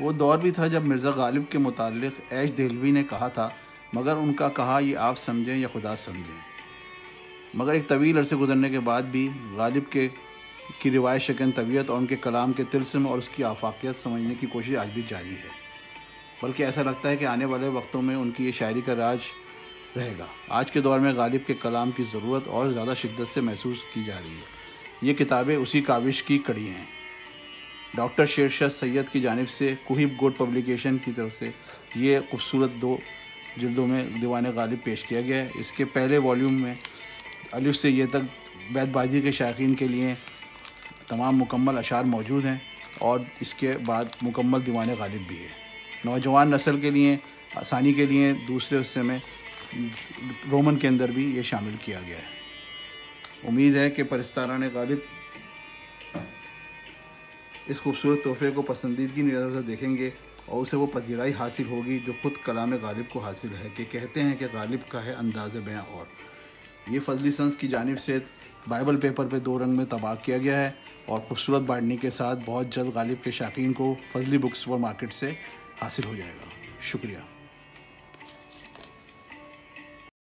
وہ دور بھی تھا جب مرزا غالب کے متعلق ایش دہلوی نے کہا تھا، مگر ان کا کہا یہ آپ سمجھیں یا خدا سمجھیں۔ مگر ایک طویل عرصے گزرنے کے بعد بھی غالب کی روایت شکن طبیعت اور ان کے کلام کے طلسم اور اس کی آفاقیت سمجھنے کی کوشش آج بھی جاری ہے، بلکہ ایسا لگتا ہے کہ آنے والے وقتوں میں ان کی یہ شاعری کا راج رہے گا۔ آج کے دور میں غالب کے کلام کی ضرورت اور زیادہ شدت سے محسوس کی جا رہی ہے۔ یہ کتابیں اسی کاوش کی کڑی ہیں۔ ڈاکٹر شیرشاہ سید کی جانب سے کوہیب گوڈ پبلیکیشن کی طرف سے یہ خوبصورت 2 جلدوں میں دیوان غالب پیش کیا گیا ہے۔ اس کے پہلے والیوم میں الف سے یہ تک بیت بازی کے شائقین کے لیے تمام مکمل اشعار موجود ہیں، اور اس کے بعد مکمل دیوان غالب بھی ہے۔ نوجوان نسل کے لیے آسانی کے لیے دوسرے حصے میں رومن کے اندر بھی یہ شامل کیا گیا ہے۔ امید ہے کہ پرستاران غالب اس خوبصورت تحفے کو پسندیدگی نظر سے دیکھیں گے اور اسے وہ پذیرائی حاصل ہوگی جو خود کلام غالب کو حاصل ہے، کہ کہتے ہیں کہ غالب کا ہے انداز بیاں اور۔ یہ فضلی سنس کی جانب سے بائبل پیپر پہ 2 رنگ میں طباع کیا گیا ہے، اور خوبصورت بائنڈنگ کے ساتھ بہت جلد غالب کے شائقین کو فضلی بک سپر مارکیٹ سے حاصل ہو جائے گا۔ شکریہ۔